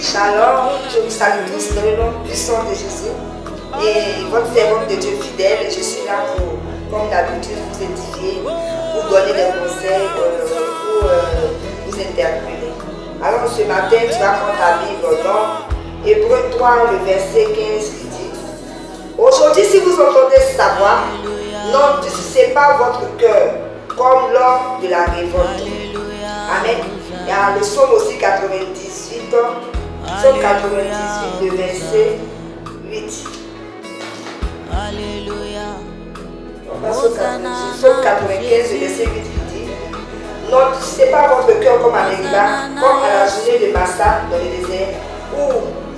Shalom, je vous salue tous dans le nom puissant de Jésus. Et votre servante de Dieu fidèle, je suis là pour, comme d'habitude, vous édifier, vous donner des conseils, pour vous interpeller. Alors ce matin, tu vas prendre ta Bible dans Hébreux 3, le verset 15 qui dit: aujourd'hui, si vous entendez sa voix, n'endurcissez pas votre cœur comme lors de la révolte. Amen. Il y a le psaume aussi 98, psaume 98, le verset 8. Alléluia. On passe au psaume 95, le verset 8 qui dit: n'endurcissez pas votre cœur comme à Meriba, comme à la journée de Massa dans le désert, où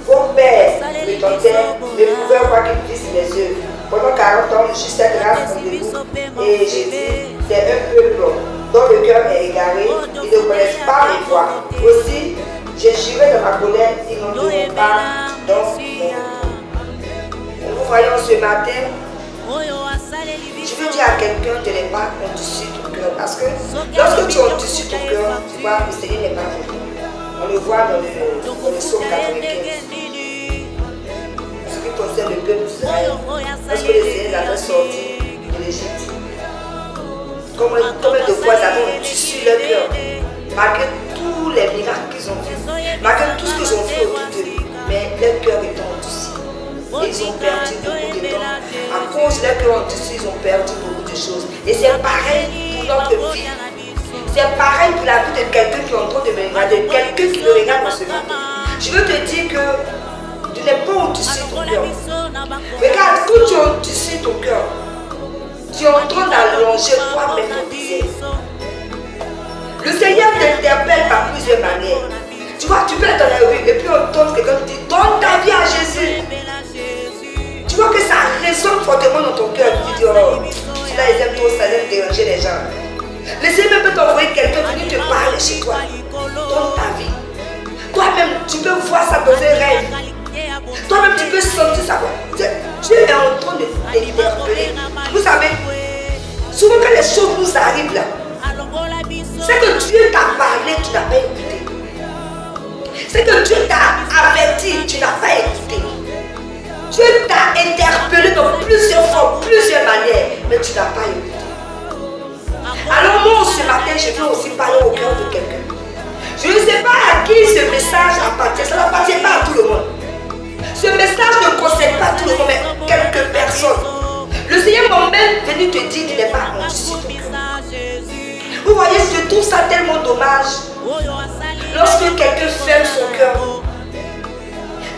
vos pères me tentèrent, me pouvaient voir qu'ils vissent les yeux. Pendant 40 ans, je suis cette race comme de vous. Et j'ai dit: c'est un peuple dont le cœur est égaré, ils ne connaissent pas mes voies. Aussi, j'ai juré dans ma colère, ils n'entreront pas dans mon repos. Nous voyons ce matin, je veux dire à quelqu'un de ne pas endurcir ton cœur. Parce que lorsque tu endurcis ton cœur, tu vois, le Seigneur n'est pas content. On le voit dans le psaume 95. Ce qui concerne le peuple d'Israël, lorsque le Seigneur les a fait sortir de l'Égypte, combien de fois ils avaient endurci leur cœur, malgré tous les miracles qu'ils ont vus, malgré tout ce qu'ils ont vu autour d'eux, mais leur cœur est endurci. Et ils ont perdu beaucoup de temps. À cause de leur cœur endurci, ils ont perdu beaucoup de choses. Et c'est pareil pour notre vie. C'est pareil pour la vie de quelqu'un qui est en train de me regarder, de quelqu'un qui me regarde dans ce matin. Je veux te dire que tu n'es pas endurci ton cœur. Regarde, quand tu endurcis ton cœur, tu es en train d'allonger toi-même ton désir. Le Seigneur t'interpelle par plusieurs manières. Tu vois, tu peux être dans la rue et puis entendre quelqu'un te dire: donne ta vie à Jésus. Tu vois que ça résonne fortement dans ton cœur. Tu dis: oh, celui-là, ils aiment trop ça, ils aiment déranger les gens. Le Seigneur peut t'envoyer quelqu'un venir te parler chez toi. Donne ta vie. Toi-même, tu peux voir ça dans un rêve. Toi-même, tu peux sentir ça. Dieu est en train de t'interpeller. Vous savez, souvent quand les choses nous arrivent là, c'est que Dieu t'a parlé, tu n'as pas écouté. C'est que Dieu t'a averti, tu n'as pas écouté. Dieu t'a interpellé dans plusieurs formes, plusieurs manières, mais tu n'as pas écouté. Alors moi, ce matin, je veux aussi parler au cœur de quelqu'un. Je ne sais pas à qui ce message appartient, ça n'appartient pas à tout le monde. Ce message ne concerne pas tout le monde, mais quelques personnes. Le Seigneur m'a même venu te dire qu'il n'est pas endurci ton cœur. Vous voyez, je trouve ça tellement dommage. Lorsque quelqu'un ferme son cœur,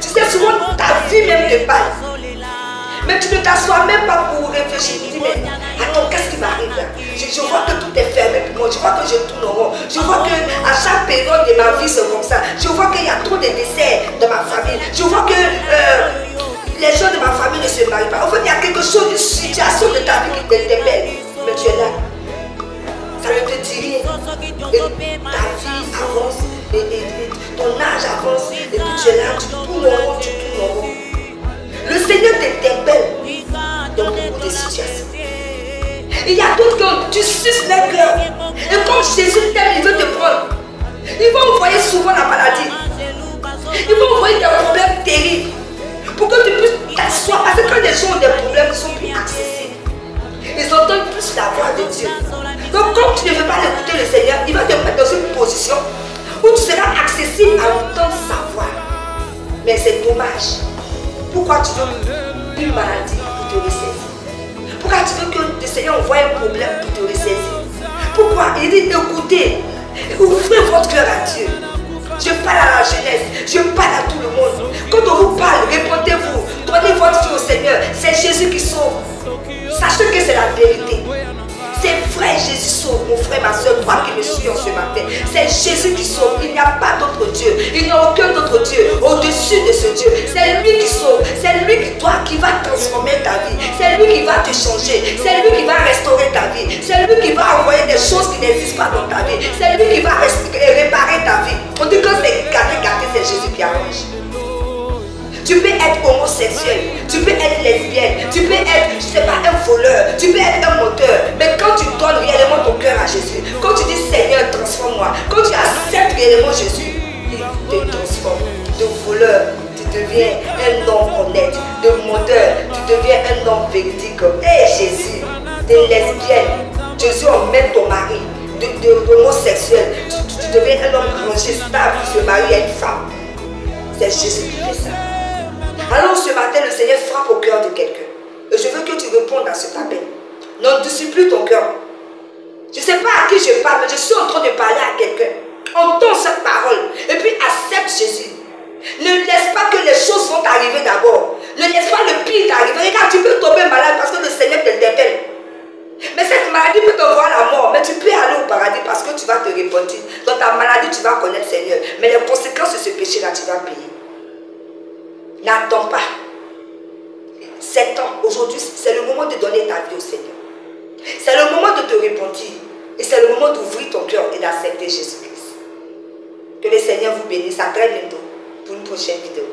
tu sais, souvent ta vie même te parle. Mais tu ne t'assois même pas pour réfléchir. Tu dis: mais attends, qu'est-ce qui m'arrive là? Je vois que tout est fermé pour moi. Je vois que je tourne en rond. Je vois qu'à chaque période de ma vie, c'est comme ça. Je vois qu'il y a trop de décès dans ma famille. Je vois que les gens de ma famille ne se marient pas. En fait, il y a quelque chose, une situation de ta vie qui t'interpelle. Mais tu es là. Ça ne te dit rien. Et ta vie avance. Et ton âge avance. Et puis tu es là, tu tournes en rond, tu tournes en rond. Le Seigneur t'interpelle dans beaucoup de situations. Il y a d'autres qui ont du suce leur cœur. Et comme Jésus t'aime, il veut te prendre. Il va envoyer souvent la maladie. Il va envoyer des problèmes terribles. Pour que tu puisses t'asseoir. Parce que quand les gens ont des problèmes, ils sont plus accessibles. Ils entendent plus la voix de Dieu. Donc comme tu ne veux pas écouter le Seigneur, il va te mettre dans une position où tu seras accessible à entendre sa voix. Mais c'est dommage. Pourquoi tu veux une maladie pour te ressaisir? Pourquoi tu veux que le Seigneur envoie un problème pour te ressaisir? Pourquoi? Il dit: écoutez, ouvrez votre cœur à Dieu. Je parle à la jeunesse, je parle à tout le monde. Quand on vous parle, répondez-vous, donnez votre vie au Seigneur. C'est Jésus qui sauve. Sachez que c'est la vérité. C'est vrai, Jésus sauve, mon frère, ma soeur, toi qui me suis en ce matin. C'est Jésus qui sauve. Il n'y a pas d'autre Dieu. Il n'y a aucun autre Dieu au-dessus de ce Dieu. C'est lui qui sauve. C'est lui qui va transformer ta vie. C'est lui qui va te changer. C'est lui qui va restaurer ta vie. C'est lui qui va envoyer des choses qui n'existent pas dans ta vie. C'est lui qui va réparer ta vie. On dit que c'est gâté, c'est Jésus qui arrange. Tu peux être homosexuel, tu peux être lesbienne, tu peux être, je sais pas, un voleur, tu peux être un menteur. Mais quand tu donnes réellement ton cœur à Jésus, quand tu dis: Seigneur, transforme-moi, quand tu acceptes réellement Jésus, il te transforme. De voleur, tu deviens un homme honnête. De menteur, tu deviens un homme véridique. Hé Jésus, de lesbienne, Jésus emmène ton mari. D'homosexuel, tu deviens un homme rangé, stable, qui se marie à une femme. C'est Jésus qui fait ça. Alors ce matin, le Seigneur frappe au cœur de quelqu'un. Et je veux que tu répondes à cet appel. N'endurcis plus ton cœur. Je ne sais pas à qui je parle, mais je suis en train de parler à quelqu'un. Entends cette parole et puis accepte Jésus. Ne laisse pas que les choses vont t'arriver d'abord. Ne laisse pas le pire t'arriver. Regarde, tu peux tomber malade parce que le Seigneur t'interpelle. Mais cette maladie peut te voir la mort. Mais tu peux aller au paradis parce que tu vas te repentir. Dans ta maladie, tu vas connaître le Seigneur. Mais les conséquences de ce péché-là, tu vas payer. N'attends pas. 7 ans, aujourd'hui, c'est le moment de donner ta vie au Seigneur. C'est le moment de te repentir. Et c'est le moment d'ouvrir ton cœur et d'accepter Jésus-Christ. Que le Seigneur vous bénisse. À très bientôt pour une prochaine vidéo.